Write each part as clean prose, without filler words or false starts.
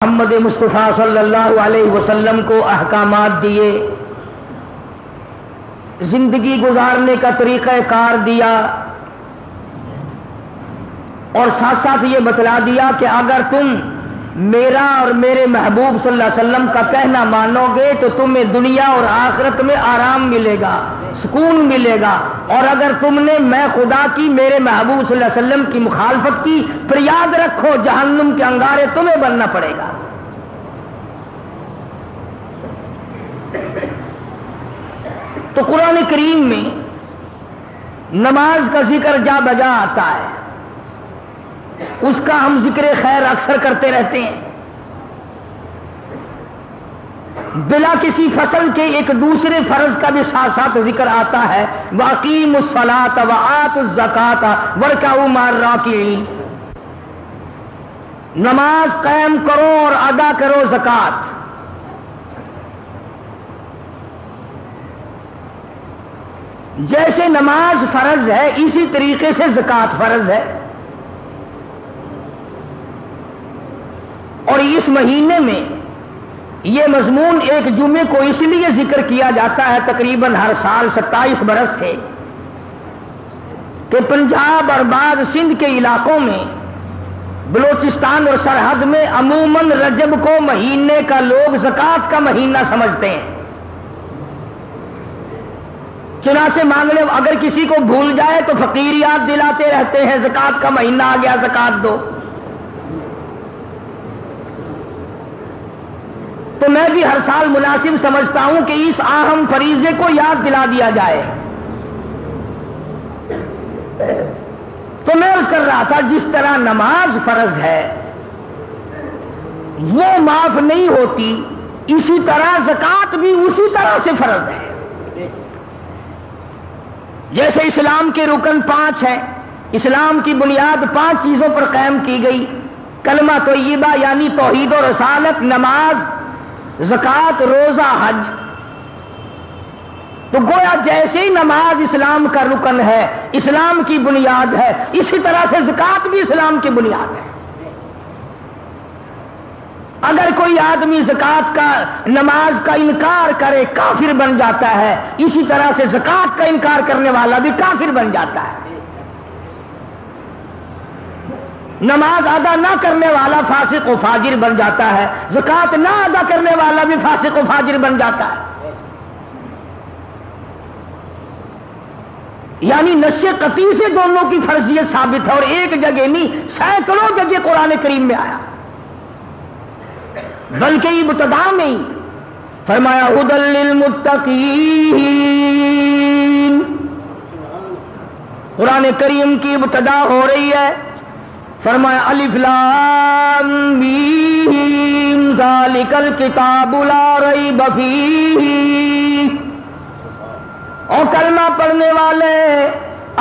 محمد مصطفیٰ صلی اللہ علیہ وسلم کو احکامات دیے، زندگی گزارنے کا طریقہ کار دیا، اور ساتھ ساتھ یہ بتلا دیا کہ اگر تم میرا اور میرے محبوب صلی اللہ علیہ وسلم کا کہنا مانو گے تو تمہیں دنیا اور آخرت میں آرام ملے گا، سکون ملے گا، اور اگر تم نے میں خدا کی میرے محبوب صلی اللہ علیہ وسلم کی مخالفت کی پھر یاد رکھو جہنم کے انگارے تمہیں بننا پڑے گا۔ تو قرآن کریم میں نماز کا ذکر جا بجا آتا ہے، اس کا ہم ذکر خیر اکثر کرتے رہتے ہیں، بلا کسی فصل کے ایک دوسرے فرض کا بھی ساتھ ساتھ ذکر آتا ہے، وَأَقِیمُوا الصَّلَاةَ وَآتُوا الزَّکَاةَ وَارْکَعُوا مَعَ الرَّاکِعِینَ، نماز قائم کرو اور ادا کرو زکات۔ جیسے نماز فرض ہے اسی طریقے سے زکات فرض ہے، اور اس مہینے میں یہ مضمون ایک جمعے کو اس لیے ذکر کیا جاتا ہے تقریباً ہر سال 27 برس سے، کہ پنجاب اور بعض سندھ کے علاقوں میں، بلوچستان اور سرحد میں عموماً رجب کو مہینے کا لوگ زکات کا مہینہ سمجھتے ہیں، چنانچہ مانگنے اگر کسی کو بھول جائے تو فقیر یاد دلاتے رہتے ہیں زکات کا مہینہ آ گیا زکات دو۔ تو میں بھی ہر سال مناسب سمجھتا ہوں کہ اس اہم فریضے کو یاد دلا دیا جائے۔ تو میں عرض کر رہا تھا جس طرح نماز فرض ہے وہ معاف نہیں ہوتی، اسی طرح زکات بھی اسی طرح سے فرض ہے۔ جیسے اسلام کے رکن 5 ہیں، اسلام کی بنیاد 5 چیزوں پر قائم کی گئی، کلمہ طیبہ یعنی توحید و رسالت، نماز، زکات، روزہ، حج۔ تو گویا جیسے ہی نماز اسلام کا رکن ہے، اسلام کی بنیاد ہے، اسی طرح سے زکات بھی اسلام کی بنیاد ہے۔ اگر کوئی آدمی زکات کا، نماز کا انکار کرے کافر بن جاتا ہے، اسی طرح سے زکات کا انکار کرنے والا بھی کافر بن جاتا ہے۔ نماز ادا نہ کرنے والا فاسق و فاجر بن جاتا ہے، زکات نہ ادا کرنے والا بھی فاسق و فاجر بن جاتا ہے۔ یعنی نص قطعی سے دونوں کی فرضیت ثابت ہے، اور ایک جگہ نہیں سینکڑوں جگہ قرآن کریم میں آیا، بلکہ ابتدا میں ہی فرمایا ھدی للمتقین۔ قرآن کریم کی ابتدا ہو رہی ہے، فرمایا الف لام میم ذالک الکتاب لا ریب فیہ، اور کلمہ پڑھنے والے،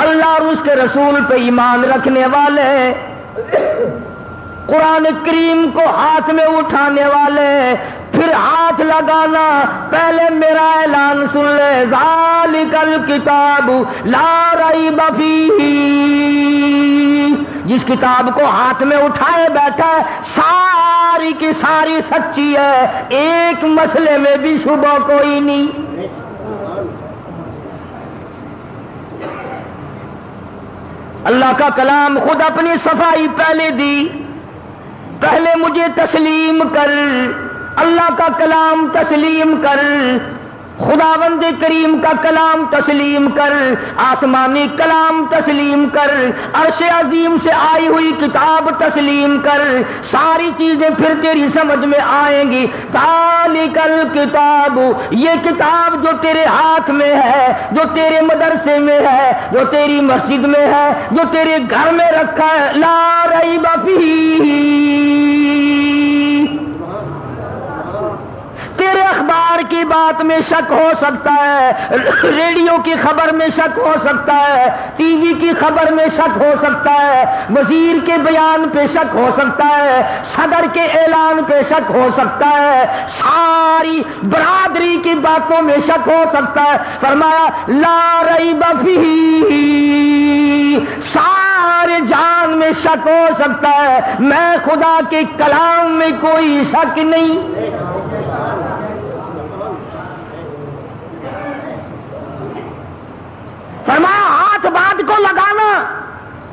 اللہ اور اس کے رسول پہ ایمان رکھنے والے، قرآن کریم کو ہاتھ میں اٹھانے والے، پھر ہاتھ لگانا، پہلے میرا اعلان سن لے، ذالک الکتاب لا ریب فیہ، جس کتاب کو ہاتھ میں اٹھائے بیٹھا ہے ساری کی ساری سچی ہے، ایک مسئلے میں بھی شبہ کوئی نہیں۔ اللہ کا کلام خود اپنی صفائی پہلے دی، پہلے مجھے تسلیم کر، اللہ کا کلام تسلیم کر، خداوند کریم کا کلام تسلیم کر، آسمانی کلام تسلیم کر، عرش عظیم سے آئی ہوئی کتاب تسلیم کر، ساری چیزیں پھر تیری سمجھ میں آئیں گی۔ ذالک الکتاب، یہ کتاب جو تیرے ہاتھ میں ہے، جو تیرے مدرسے میں ہے، جو تیری مسجد میں ہے، جو تیرے گھر میں رکھا ہے، لا ریب فیہ، تیرے اخبار کی بات میں شک ہو سکتا ہے، ریڈیو کی خبر میں شک ہو سکتا ہے، ٹی وی کی خبر میں شک ہو سکتا ہے، وزیر کے بیان پہ شک ہو سکتا ہے، صدر کے اعلان پہ شک ہو سکتا ہے، ساری برادری کی باتوں میں شک ہو سکتا ہے، فرمایا لا ریب فیہ، سارے جان میں شک ہو سکتا ہے، میں خدا کے کلام میں کوئی شک نہیں۔ فرمایا ہاتھ بات کو لگانا،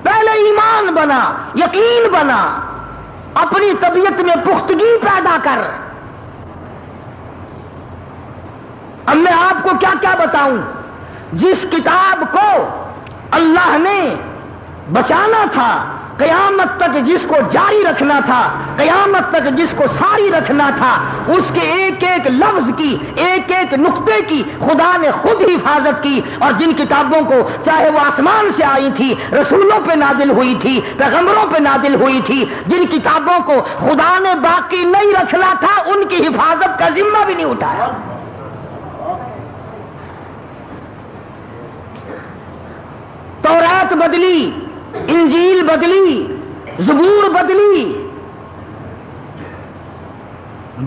پہلے ایمان بنا، یقین بنا، اپنی طبیعت میں پختگی پیدا کر۔ اب میں آپ کو کیا کیا بتاؤں؟ جس کتاب کو اللہ نے بچانا تھا، قیامت تک جس کو جاری رکھنا تھا، قیامت تک جس کو ساری رکھنا تھا، اس کے ایک ایک لفظ کی، ایک ایک نقطے کی خدا نے خود حفاظت کی۔ اور جن کتابوں کو چاہے وہ آسمان سے آئی تھی، رسولوں پہ نازل ہوئی تھی، پیغمبروں پہ نازل ہوئی تھی، جن کتابوں کو خدا نے باقی نہیں رکھنا تھا، ان کی حفاظت کا ذمہ بھی نہیں اٹھایا۔ تورات بدلی، انجیل بدلی، زبور بدلی،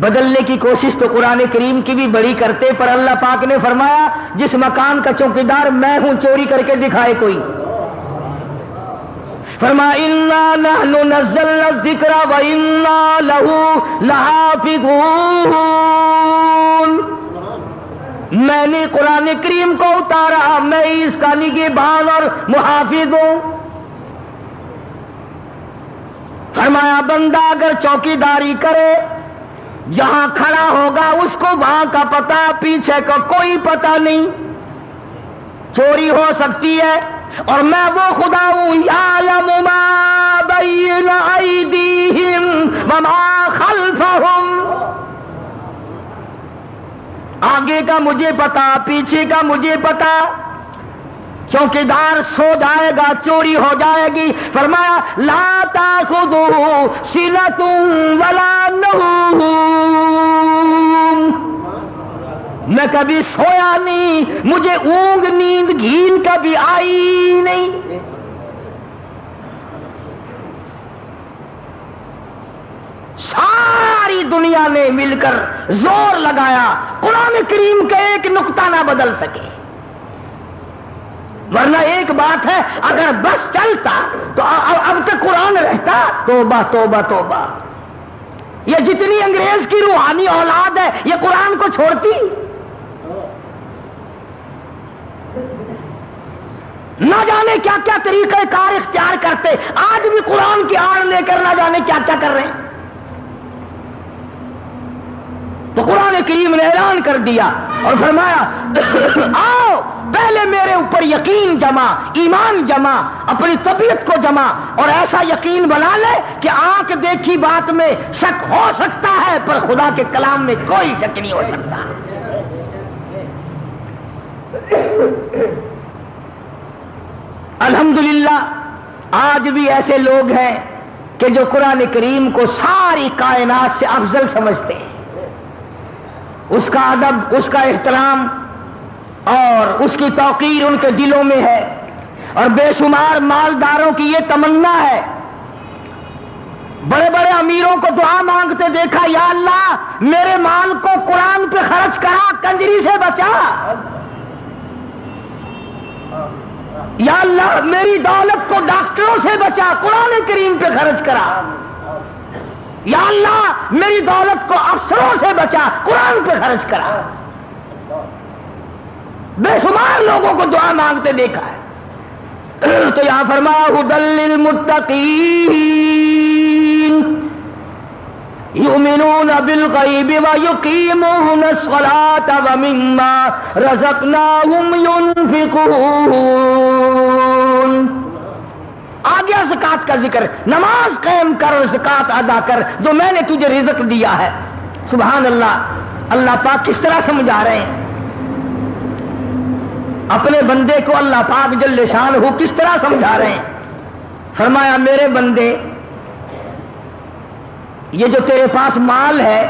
بدلنے کی کوشش تو قرآن کریم کی بھی بڑی کرتے، پر اللہ پاک نے فرمایا جس مکان کا چوکیدار میں ہوں، چوری کر کے دکھائے کوئی۔ فرمایا انا نحن نزلنا الذکر وانا لہ لحافظون، میں نے قرآن کریم کو اتارا، میں اس کا نگہبان اور محافظ ہوں۔ فرمایا بندہ اگر چوکیداری کرے، جہاں کھڑا ہوگا اس کو وہاں کا پتہ، پیچھے کا کوئی پتہ نہیں، چوری ہو سکتی ہے، اور میں وہ خدا ہوں یعلم ما بین ایدیہم وما خلفہم، آگے کا مجھے پتا، پیچھے کا مجھے پتا۔ چوکیدار سو جائے گا، چوری ہو جائے گی۔ فرمایا لا تاخذہ سنۃ ولا نوم، میں کبھی سویا نہیں، مجھے اونگ نیند گھین کبھی آئی نہیں۔ ساری دنیا نے مل کر زور لگایا قرآن کریم کا ایک نقطہ نہ بدل سکے، ورنہ ایک بات ہے اگر بس چلتا تو اب تک قرآن رہتا۔ توبہ توبہ توبہ، یہ جتنی انگریز کی روحانی اولاد ہے یہ قرآن کو چھوڑتی؟ نہ جانے کیا کیا طریقہ کار اختیار کرتے، آج بھی قرآن کی آڑ لے کر نہ جانے کیا کیا کر رہے ہیں۔ تو قرآن کریم نے اعلان کر دیا اور فرمایا آؤ پہلے میرے اوپر یقین جمع، ایمان جمع، اپنی طبیعت کو جمع، اور ایسا یقین بنا لے کہ آنکھ دیکھی بات میں شک ہو سکتا ہے پر خدا کے کلام میں کوئی شک نہیں ہو سکتا۔ الحمدللہ آج بھی ایسے لوگ ہیں کہ جو قرآن کریم کو ساری کائنات سے افضل سمجھتے ہیں، اس کا ادب، اس کا احترام اور اس کی توقیر ان کے دلوں میں ہے، اور بے شمار مالداروں کی یہ تمنا ہے۔ بڑے بڑے امیروں کو دعا مانگتے دیکھا، یا اللہ میرے مال کو قرآن پہ خرچ کرا، کنجری سے بچا، یا اللہ میری دولت کو ڈاکٹروں سے بچا، قرآن کریم پہ خرچ کرا، یا اللہ میری دولت کو افسروں سے بچا، قرآن پہ خرچ کرا۔ بے شمار لوگوں کو دعا مانگتے دیکھا ہے۔ تو یہاں فرمایا ھدی للمتقین یؤمنون بالغیب ویقیمون الصلاة ومما رزقناہم ينفقون۔ آگے زکات کا ذکر، نماز قائم کر اور زکات ادا کر جو میں نے تجھے رزق دیا ہے۔ سبحان اللہ، اللہ پاک کس طرح سمجھا رہے ہیں اپنے بندے کو، اللہ پاک جل شانہ کس طرح سمجھا رہے ہیں۔ فرمایا میرے بندے یہ جو تیرے پاس مال ہے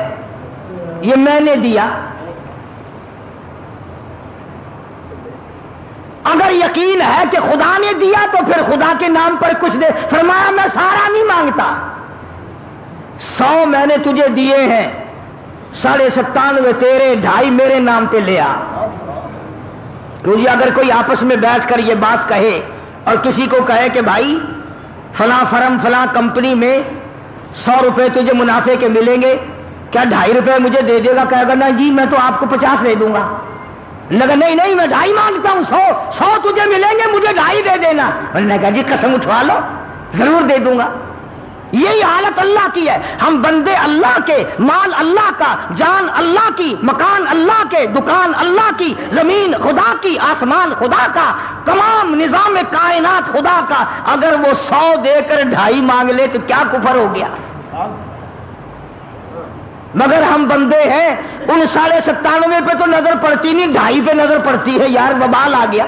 یہ میں نے دیا، اگر یقین ہے کہ خدا نے دیا تو پھر خدا کے نام پر کچھ دے۔ فرمایا میں سارا نہیں مانگتا، 100 میں نے تجھے دیے ہیں، 97.5 تیرے، 2.5 میرے نام پہ لے آ۔ کیونکہ اگر کوئی آپس میں بیٹھ کر یہ بات کہے اور کسی کو کہے کہ بھائی فلاں فرم فلاں کمپنی میں 100 روپے تجھے منافع کے ملیں گے، کیا 2.5 روپے مجھے دے دے گا؟ کہے گا نا جی میں تو آپ کو 50 دے دوں گا. لگا نہیں نہیں میں 2.5 مانگتا ہوں، 100 تجھے ملیں گے، مجھے 2.5 دے دینا. میں نے کہا جی قسم اٹھوا لو، ضرور دے دوں گا. یہی حالت اللہ کی ہے. ہم بندے اللہ کے، مال اللہ کا، جان اللہ کی، مکان اللہ کے، دکان اللہ کی، زمین خدا کی، آسمان خدا کا، تمام نظام کائنات خدا کا. اگر وہ 100 دے کر 2.5 مانگ لے تو کیا کفر ہو گیا؟ مگر ہم بندے ہیں، ان 97.5 پہ تو نظر پڑتی نہیں، 2.5 پہ نظر پڑتی ہے. یار وبال آ گیا،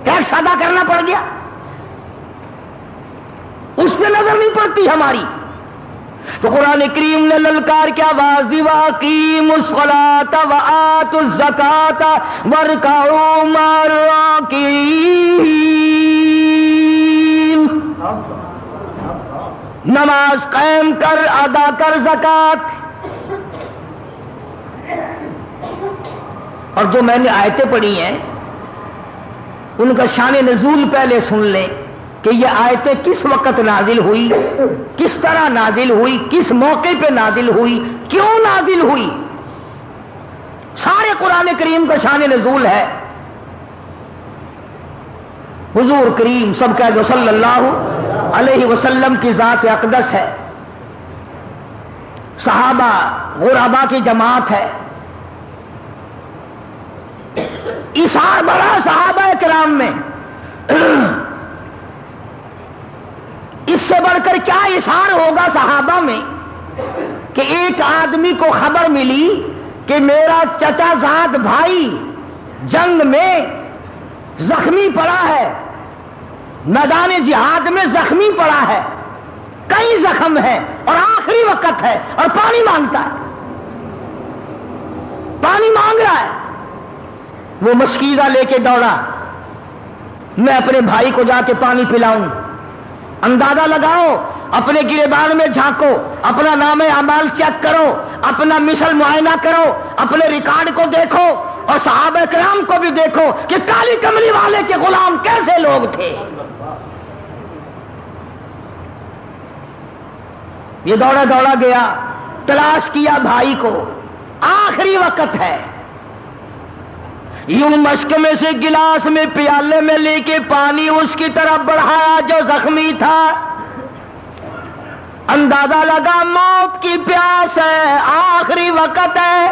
ٹیکس ادا کرنا پڑ گیا، اس پہ نظر نہیں پڑتی ہماری. تو قرآن کریم نے للکار کی آواز دی، وَأَقِیمُوا الصَّلَاةَ وَآتُوا الزَّکَاةَ وَارْکَعُوا مَعَ الرَّاکِعِینَ. نماز قائم کر، ادا کر زکات. اور جو میں نے آیتیں پڑھی ہیں ان کا شان نزول پہلے سن لیں کہ یہ آیتیں کس وقت نازل ہوئی، کس طرح نازل ہوئی، کس موقع پہ نازل ہوئی، کیوں نازل ہوئی. سارے قرآن کریم کا شان نزول ہے. حضور کریم سب کہہ دو صلی اللہ علیہ وسلم کی ذات اقدس ہے، صحابہ غربا کی جماعت ہے. اثار بڑا صحابہ کرام میں، اس سے بڑھ کر کیا اثار ہوگا صحابہ میں کہ ایک آدمی کو خبر ملی کہ میرا چچا زاد بھائی جنگ میں زخمی پڑا ہے، میدان جہاد میں زخمی پڑا ہے، کئی زخم ہے اور آخری وقت ہے اور پانی مانگتا ہے، پانی مانگ رہا ہے. وہ مشکیزہ لے کے دوڑا، میں اپنے بھائی کو جا کے پانی پلاؤں. اندازہ لگاؤ، اپنے گریبان میں جھانکو، اپنا نام اعمال چیک کرو، اپنا مثل معائنہ کرو، اپنے ریکارڈ کو دیکھو اور صحابہ کرام کو بھی دیکھو کہ کالی کملی والے کے غلام کیسے لوگ تھے. یہ دوڑا دوڑا گیا، تلاش کیا بھائی کو، آخری وقت ہے. یوں مشک میں سے گلاس میں پیالے میں لے کے پانی اس کی طرف بڑھایا جو زخمی تھا. اندازہ لگا موت کی پیاس ہے، آخری وقت ہے.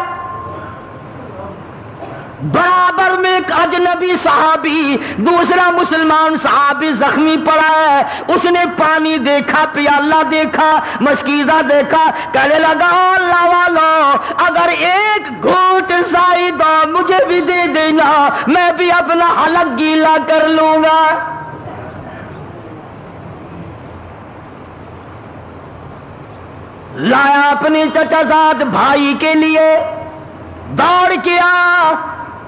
برابر میں ایک اجنبی صحابی، دوسرا مسلمان صحابی زخمی پڑا ہے. اس نے پانی دیکھا، پیالہ دیکھا، مشکیزہ دیکھا، کہنے لگا اللہ والو اگر ایک گھونٹ زائد مجھے بھی دے دینا، میں بھی اپنا حلق گیلا کر لوں گا. لایا اپنے چچا زاد بھائی کے لیے، دوڑ کیا،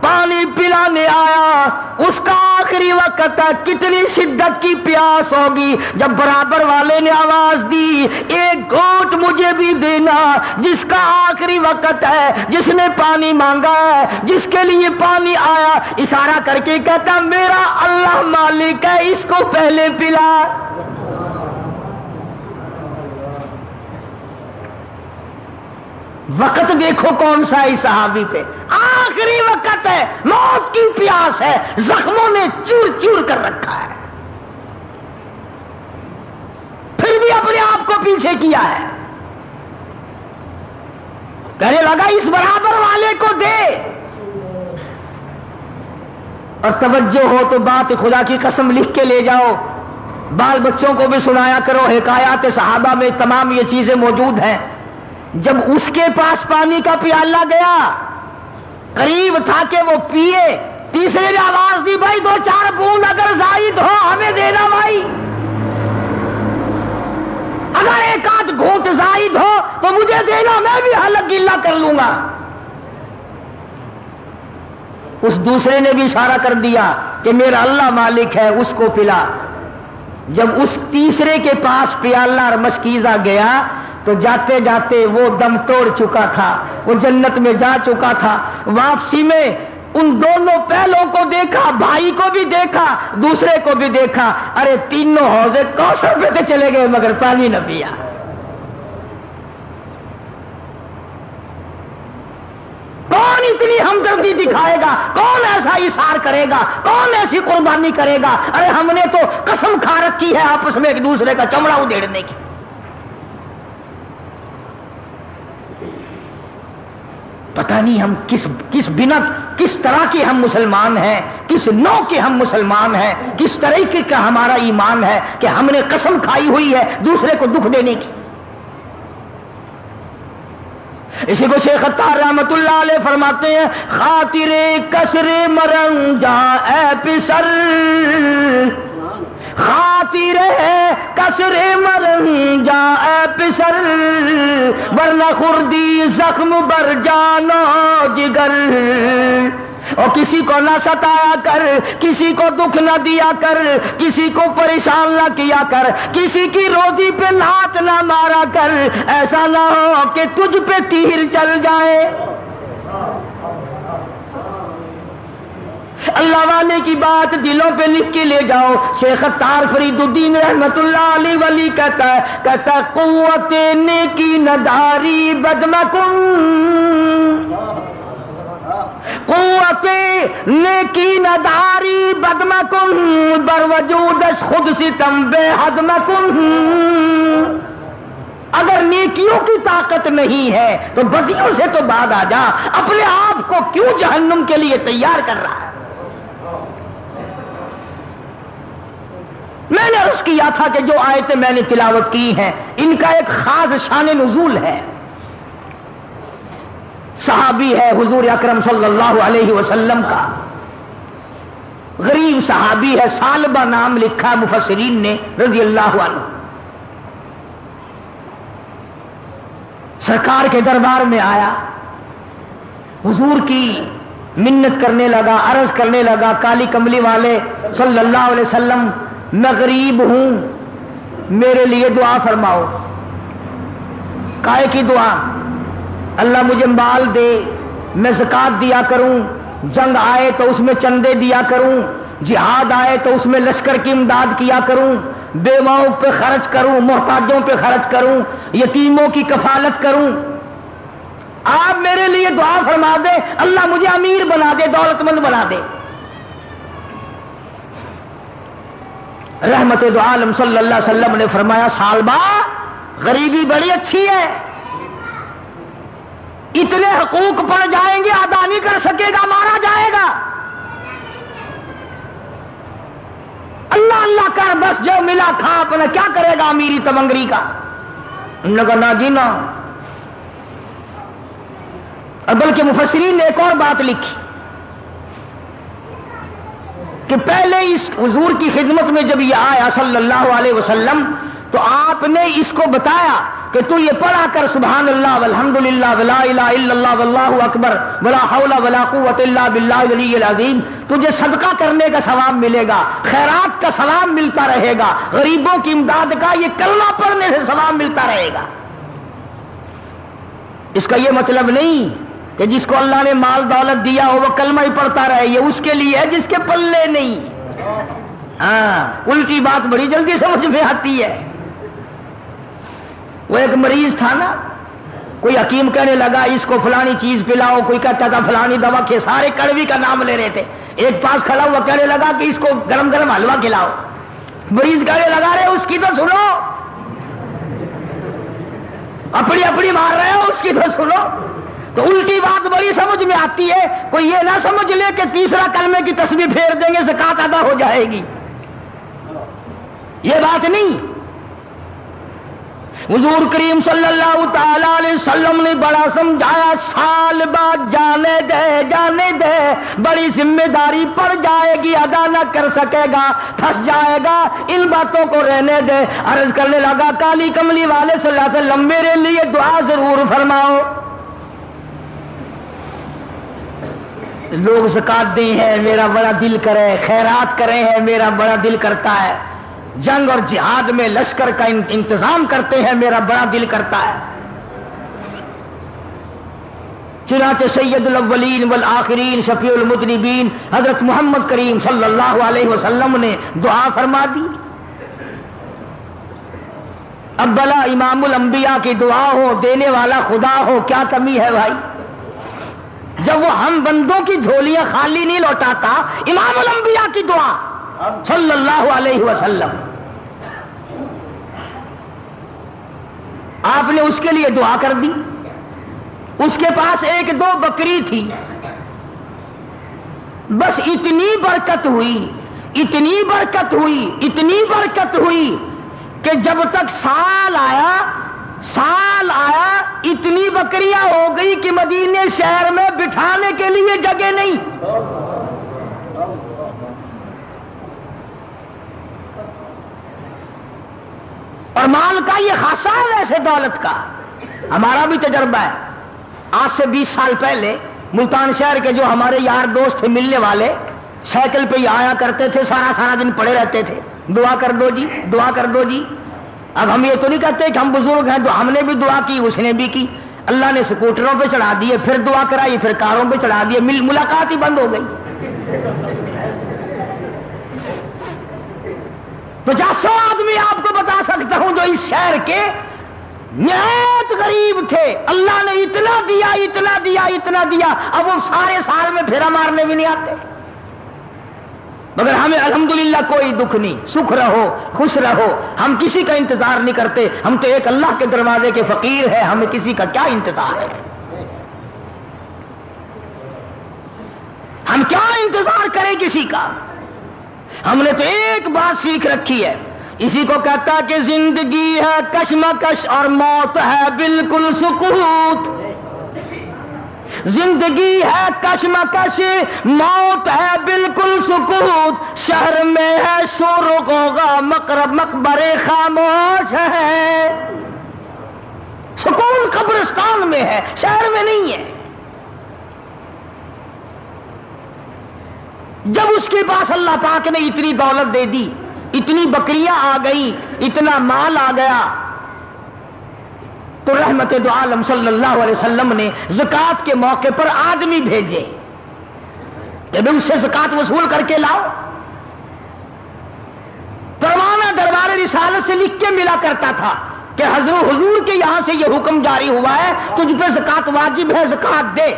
پانی پلانے آیا. اس کا آخری وقت ہے، کتنی شدت کی پیاس ہوگی. جب برابر والے نے آواز دی ایک گھونٹ مجھے بھی دینا، جس کا آخری وقت ہے، جس نے پانی مانگا ہے، جس کے لیے پانی آیا، اشارہ کر کے کہتا میرا اللہ مالک ہے، اس کو پہلے پلا. وقت دیکھو کون سا ہے صحابی پہ، آخری وقت ہے، موت کی پیاس ہے، زخموں نے چور چور کر رکھا ہے، پھر بھی اپنے آپ کو پیچھے کیا ہے. کہنے لگا اس برابر والے کو دے. اور توجہ ہو تو بات خدا کی قسم لکھ کے لے جاؤ، بال بچوں کو بھی سنایا کرو. حکایات صحابہ میں تمام یہ چیزیں موجود ہیں. جب اس کے پاس پانی کا پیالہ گیا، قریب تھا کہ وہ پیے، تیسرے نے آواز دی بھائی 2-4 بوند اگر زائد ہو ہمیں دینا بھائی، اگر ایک آدھ گھونٹ زائد ہو تو مجھے دینا، میں بھی حلق گیلا کر لوں گا. اس دوسرے نے بھی اشارہ کر دیا کہ میرا اللہ مالک ہے، اس کو پلا. جب اس تیسرے کے پاس پیالہ اور مشکیزہ گیا تو جاتے جاتے وہ دم توڑ چکا تھا، وہ جنت میں جا چکا تھا. واپسی میں ان دونوں پہلوں کو دیکھا، بھائی کو بھی دیکھا، دوسرے کو بھی دیکھا، ارے تینوں حوض کوثر پہ تو چلے گئے مگر پانی نہ پیا۔ کون اتنی ہمدردی دکھائے گا؟ کون ایسا اثار کرے گا؟ کون ایسی قربانی کرے گا؟ ارے ہم نے تو قسم کھا رکھی ہے آپس میں ایک دوسرے کا چمڑا ادھیڑنے کی۔ پتہ نہیں ہم کس بنا کس طرح کے ہم مسلمان ہیں، کس نوع کے ہم مسلمان ہیں، کس طریقے کا ہمارا ایمان ہے کہ ہم نے قسم کھائی ہوئی ہے دوسرے کو دکھ دینے کی۔ اسی کو شیخ عطار رحمت اللہ علیہ فرماتے ہیں، خاطر کسر مرن جا اے پسر، خاطر کسر مرن جا اے پسر، ورنہ خردی زخم بر جانا جگر۔ اور کسی کو نہ ستایا کر، کسی کو دکھ نہ دیا کر، کسی کو پریشان نہ کیا کر، کسی کی روزی پہ لات نہ مارا کر، ایسا نہ ہو کہ تجھ پہ تیر چل جائے۔ اللہ والے کی بات دلوں پہ لکھ کے لے جاؤ۔ شیخ عطار فرید الدین رحمت اللہ علیہ ولی کہتا ہے قوت نیکی نداری بدمکن، قوت نیکی نداری بدمکن، بر وجودش خود ستم بے حد مکن۔ اگر نیکیوں کی طاقت نہیں ہے تو بدیوں سے تو بعد آ جا، اپنے آپ کو کیوں جہنم کے لیے تیار کر رہا ہے؟ میں نے عرض کیا تھا کہ جو آیتیں میں نے تلاوت کی ہیں ان کا ایک خاص شان نزول ہے۔ صحابی ہے حضور اکرم صلی اللہ علیہ وسلم کا، غریب صحابی ہے، ثعلبہ نام لکھا مفسرین نے رضی اللہ عنہ۔ سرکار کے دربار میں آیا، حضور کی منت کرنے لگا، عرض کرنے لگا، کالی کملی والے صلی اللہ علیہ وسلم میں غریب ہوں، میرے لیے دعا فرماؤ۔ کائے کی دعا؟ اللہ مجھے مال دے، میں زکات دیا کروں، جنگ آئے تو اس میں چندے دیا کروں، جہاد آئے تو اس میں لشکر کی امداد کیا کروں، بیواؤں پہ خرچ کروں، محتاجوں پہ خرچ کروں، یتیموں کی کفالت کروں۔ آپ میرے لیے دعا فرما دے، اللہ مجھے امیر بنا دے، دولت مند بنا دے۔ رحمت دو عالم صلی اللہ علیہ وسلم نے فرمایا، ثعلبہ غریبی بڑی اچھی ہے، اتنے حقوق پڑ جائیں گے ادا نہیں کر سکے گا، مارا جائے گا۔ اللہ اللہ کر، بس جو ملا کھا، اپنا کیا کرے گا امیری تمنگری کا؟ انہوں نے کہا نہ جی نہ۔ اور بلکہ مفسرین نے ایک اور بات لکھی کہ پہلے اس حضور کی خدمت میں جب یہ آیا صلی اللہ علیہ وسلم تو آپ نے اس کو بتایا کہ تو یہ پڑھا کر سبحان اللہ والحمدللہ ولا الہ الا اللہ واللہ اکبر ولا حول ولا قوت الا باللہ العلی العظیم، تجھے صدقہ کرنے کا ثواب ملے گا، خیرات کا ثواب ملتا رہے گا، غریبوں کی امداد کا یہ کلمہ پڑھنے سے ثواب ملتا رہے گا۔ اس کا یہ مطلب نہیں کہ جس کو اللہ نے مال دولت دیا ہو وہ کلمہ ہی پڑھتا رہے، یہ اس کے لیے ہے جس کے پلے نہیں۔ ہاں، الٹی بات بڑی جلدی سمجھ میں آتی ہے۔ وہ ایک مریض تھا نا، کوئی حکیم کہنے لگا اس کو فلانی چیز پلاؤ، کوئی کہتا تھا فلانی دوا کے، سارے کڑوی کا نام لے رہے تھے۔ ایک پاس کھڑا ہوا کہنے لگا کہ اس کو گرم گرم حلوہ کھلاؤ، مریض کہنے لگا رہے اس کی تو سنو، اپنی اپنی مار رہے ہو، اس کی تو سنو۔ تو الٹی بات بڑی سمجھ میں آتی ہے، کوئی یہ نہ سمجھ لے کہ تیسرا کلمے کی تسبیح پھیر دیں گے زکات ادا ہو جائے گی، یہ بات نہیں۔ حضور کریم صلی اللہ تعالی علیہ وسلم نے بڑا سمجھایا، سال بعد جانے دے جانے دے، بڑی ذمہ داری پڑ جائے گی، ادا نہ کر سکے گا، پھنس جائے گا، ان باتوں کو رہنے دے۔ عرض کرنے لگا کالی کملی والے صلی اللہ علیہ وسلم میرے لیے دعا ضرور فرماؤ۔ لوگ زکات دیں ہیں میرا بڑا دل کرے، خیرات کرے ہیں میرا بڑا دل کرتا ہے، جنگ اور جہاد میں لشکر کا انتظام کرتے ہیں میرا بڑا دل کرتا ہے۔ چنانچہ سید الاولین والآخرین شفیع المذنبین حضرت محمد کریم صلی اللہ علیہ وسلم نے دعا فرما دی. اب بلا امام الانبیاء کی دعا ہو، دینے والا خدا ہو، کیا کمی ہے بھائی؟ جب وہ ہم بندوں کی جھولیاں خالی نہیں لوٹاتا، امام الانبیاء کی دعا صلی اللہ علیہ وسلم، آپ نے اس کے لیے دعا کر دی. اس کے پاس ایک دو بکری تھی، بس اتنی برکت ہوئی، اتنی برکت ہوئی، اتنی برکت ہوئی کہ جب تک سال آیا اتنی بکریاں ہو گئی کہ مدینے شہر میں بٹھانے کے لیے جگہ نہیں. اور مال کا یہ خاصہ ہے ویسے دولت کا. ہمارا بھی تجربہ ہے. آج سے 20 سال پہلے ملتان شہر کے جو ہمارے یار دوست تھے ملنے والے، سائیکل پہ ہی آیا کرتے تھے، سارا دن پڑے رہتے تھے، دعا کر دو جی، دعا کر دو جی. اب ہم یہ تو نہیں کہتے کہ ہم بزرگ ہیں، ہم نے بھی دعا کی، اس نے بھی کی. اللہ نے سکوٹروں پہ چڑھا دیے، پھر دعا کرائی، پھر کاروں پہ چڑھا دیے، ملاقات ہی بند ہو گئی. 50 آدمی آپ کو بتا سکتا ہوں جو اس شہر کے نہایت غریب تھے. اللہ نے اتنا دیا، اتنا دیا، اتنا دیا، اب وہ سارے سال میں پھیرا مارنے بھی نہیں آتے. مگر ہمیں الحمدللہ کوئی دکھ نہیں. سکھ رہو، خوش رہو، ہم کسی کا انتظار نہیں کرتے. ہم تو ایک اللہ کے دروازے کے فقیر ہیں، ہمیں کسی کا کیا انتظار ہے؟ ہم کیا انتظار کریں کسی کا؟ ہم نے تو ایک بات سیکھ رکھی ہے، اسی کو کہتا کہ زندگی ہے کشمکش اور موت ہے بالکل سکوت. زندگی ہے کشمکش، موت ہے بالکل سکوت. شہر میں ہے شور و غوغا، مقبرے خاموش ہے. سکون قبرستان میں ہے، شہر میں نہیں ہے. جب اس کے پاس اللہ پاک نے اتنی دولت دے دی، اتنی بکریاں آ گئی، اتنا مال آ گیا، تو رحمت دو عالم صلی اللہ علیہ وسلم نے زکوٰۃ کے موقع پر آدمی بھیجے کہ اس سے زکوٰۃ وصول کر کے لاؤ. پروانہ دربار رسالت سے لکھ کے ملا کرتا تھا کہ حضور کے یہاں سے یہ حکم جاری ہوا ہے، تجھ پہ زکوٰۃ واجب ہے، زکوٰۃ دے.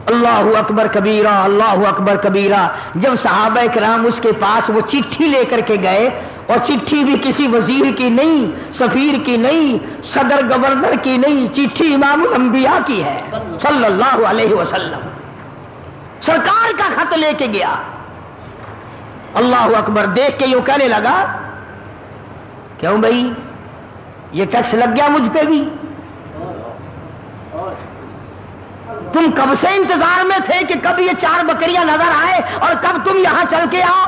اللہ اکبر کبیرہ، اللہ اکبر کبیرہ. جب صحابہ کرام اس کے پاس وہ چٹھی لے کر کے گئے، اور چٹھی بھی کسی وزیر کی نہیں، سفیر کی نہیں، صدر گورنر کی نہیں، چٹھی امام الانبیاء کی ہے صلی اللہ علیہ وسلم. سرکار کا خط لے کے گیا. اللہ اکبر. دیکھ کے یوں کہنے لگا، کیوں بھائی یہ ٹیکس لگ گیا مجھ پہ بھی؟ تم کب سے انتظار میں تھے کہ کب یہ 4 بکریاں نظر آئے اور کب تم یہاں چل کے آؤ.